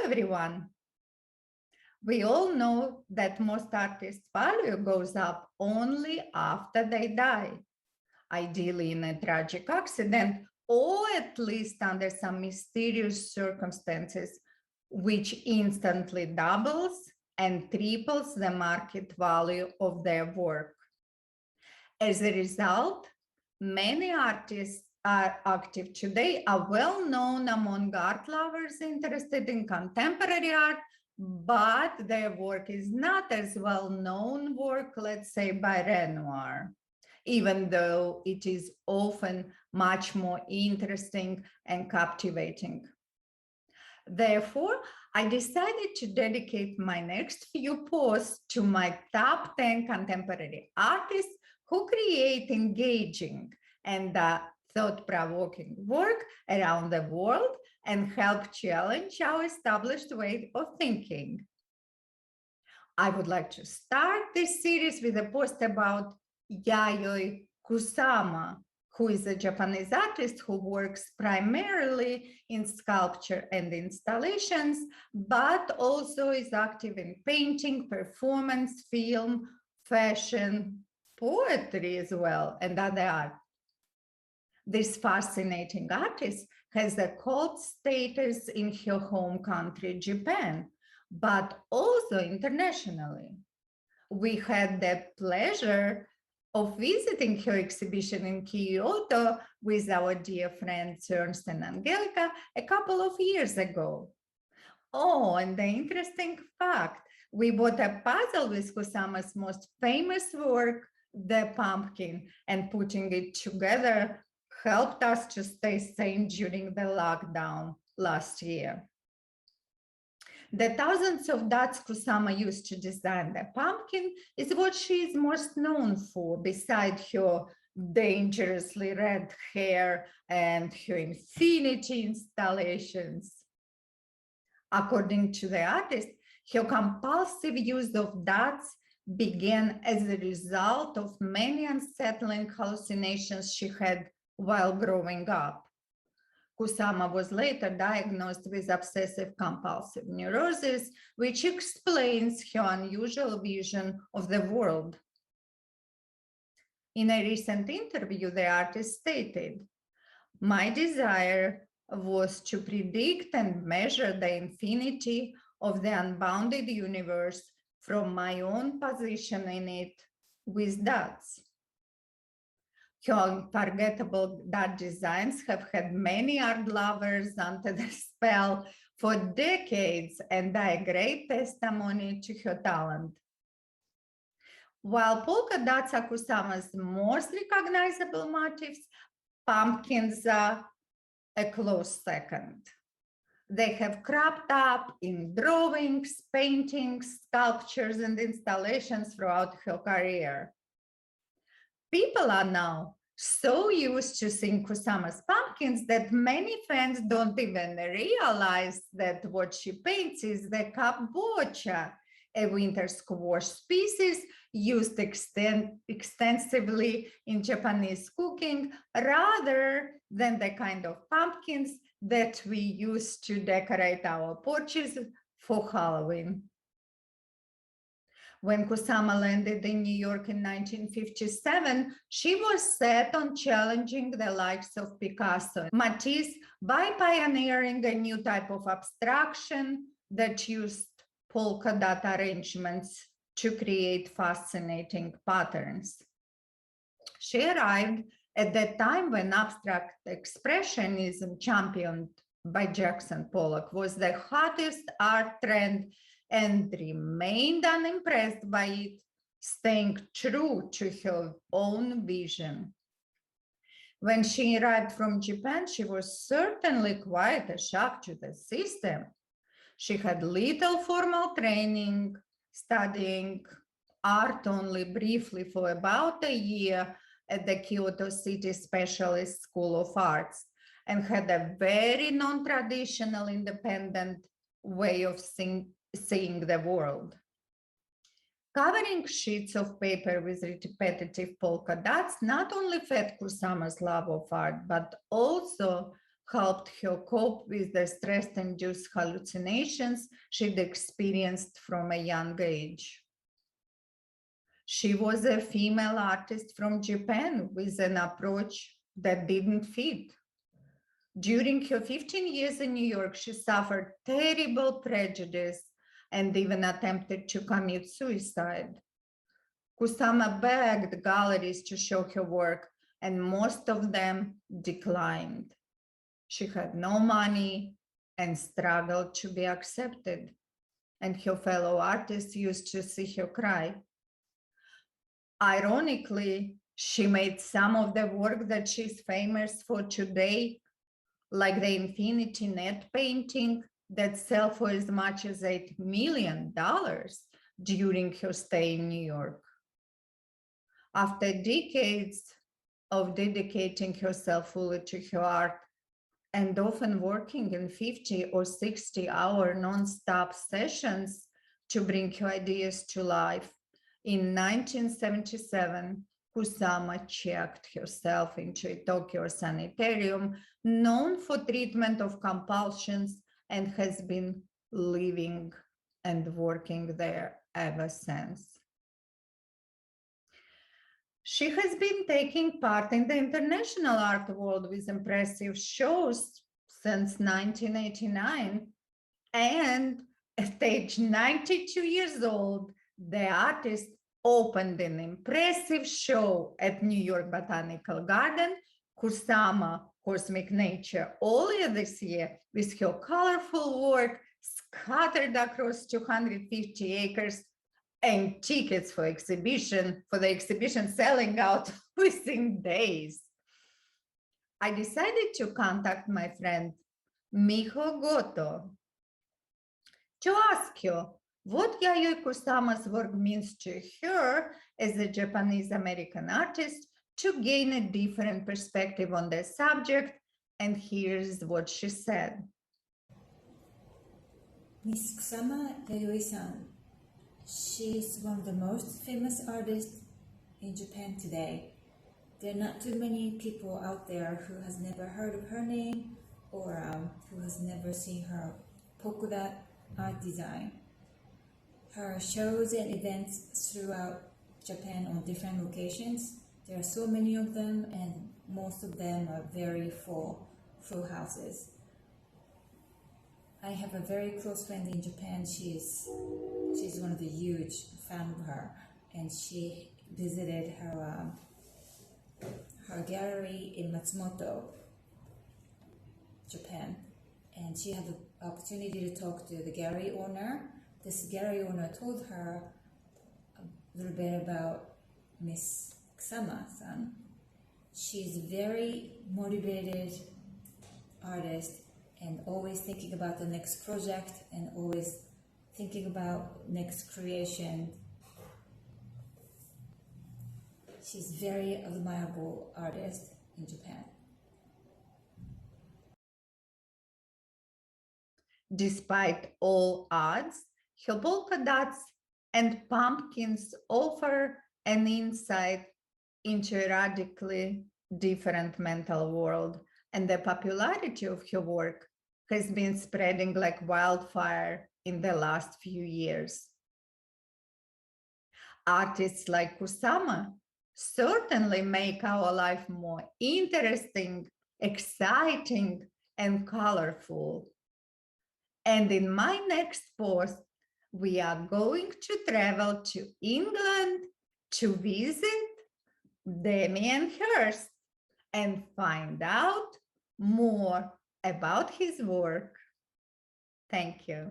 everyone. We all know that most artists' value goes up only after they die, ideally in a tragic accident or at least under some mysterious circumstances, which instantly doubles and triples the market value of their work. As a result, many artists are active today, are well known among art lovers interested in contemporary art, but their work is not as well known work, let's say, by Renoir, even though it is often much more interesting and captivating. Therefore, I decided to dedicate my next few posts to my top 10 contemporary artists who create engaging and thought-provoking work around the world and help challenge our established way of thinking. I would like to start this series with a post about Yayoi Kusama, who is a Japanese artist who works primarily in sculpture and installations, but also is active in painting, performance, film, fashion, poetry as well, and other art. This fascinating artist has a cult status in her home country, Japan, but also internationally. We had the pleasure of visiting her exhibition in Kyoto with our dear friends Ernst and Angelica a couple of years ago. Oh, and the interesting fact, we bought a puzzle with Kusama's most famous work, The Pumpkin, and putting it together helped us to stay sane during the lockdown last year. The thousands of dots Kusama used to design the pumpkin is what she is most known for, beside her dangerously red hair and her infinity installations. According to the artist, her compulsive use of dots began as a result of many unsettling hallucinations she had while growing up. Kusama was later diagnosed with obsessive-compulsive neurosis, which explains her unusual vision of the world. In a recent interview, the artist stated, "My desire was to predict and measure the infinity of the unbounded universe from my own position in it with dots." Her unforgettable dot designs have had many art lovers under the spell for decades and are a great testimony to her talent. While polka dots are Kusama's most recognizable motifs, pumpkins are a close second. They have cropped up in drawings, paintings, sculptures, and installations throughout her career. People are now so used to seeing Kusama's pumpkins that many fans don't even realize that what she paints is the kabocha, a winter squash species used extensively in Japanese cooking, rather than the kind of pumpkins that we use to decorate our porches for Halloween. When Kusama landed in New York in 1957, she was set on challenging the likes of Picasso and Matisse by pioneering a new type of abstraction that used polka dot arrangements to create fascinating patterns. She arrived at the time when abstract expressionism, championed by Jackson Pollock, was the hottest art trend and remained unimpressed by it, staying true to her own vision. When she arrived from Japan, she was certainly quite a shock to the system. She had little formal training, studying art only briefly for about a year at the Kyoto City Specialist School of Arts, and had a very non-traditional, independent way of seeing the world. Covering sheets of paper with repetitive polka dots not only fed Kusama's love of art, but also helped her cope with the stress-induced hallucinations she'd experienced from a young age. She was a female artist from Japan with an approach that didn't fit. During her 15 years in New York, she suffered terrible prejudice and even attempted to commit suicide. Kusama begged galleries to show her work, and most of them declined. She had no money and struggled to be accepted, and her fellow artists used to see her cry. Ironically, she made some of the work that she's famous for today, like the Infinity Net painting that sold for as much as $8 million during her stay in New York. After decades of dedicating herself fully to her art and often working in 50 or 60-hour non-stop sessions to bring her ideas to life, in 1977, Kusama checked herself into a Tokyo sanitarium known for treatment of compulsions and has been living and working there ever since. She has been taking part in the international art world with impressive shows since 1989. And at age 92 years old, the artist opened an impressive show at New York Botanical Garden, Kusama Cosmic Nature, earlier this year, with her colorful work scattered across 250 acres and tickets for the exhibition selling out within days. I decided to contact my friend Miho Goto to ask her what Yayoi Kusama's work means to her as a Japanese-American artist to gain a different perspective on the subject, and here's what she said. Miss Kusama Yayoi-san, she's one of the most famous artists in Japan today. There are not too many people out there who has never heard of her name or who has never seen her polka dot art design. Her shows and events throughout Japan on different locations, there are so many of them, and most of them are very full houses. I have a very close friend in Japan. She's one of the huge fan of her, and she visited her gallery in Matsumoto, Japan, and she had the opportunity to talk to the gallery owner. This gallery owner told her a little bit about Miss Kusama-san. She's a very motivated artist and always thinking about the next project and always thinking about next creation. She's a very admirable artist in Japan. Despite all odds, her polka dots and pumpkins offer an insight into a radically different mental world, and the popularity of her work has been spreading like wildfire in the last few years. Artists like Kusama certainly make our life more interesting, exciting, and colorful. And in my next post, we are going to travel to England to visit Damien Hirst and find out more about his work. Thank you.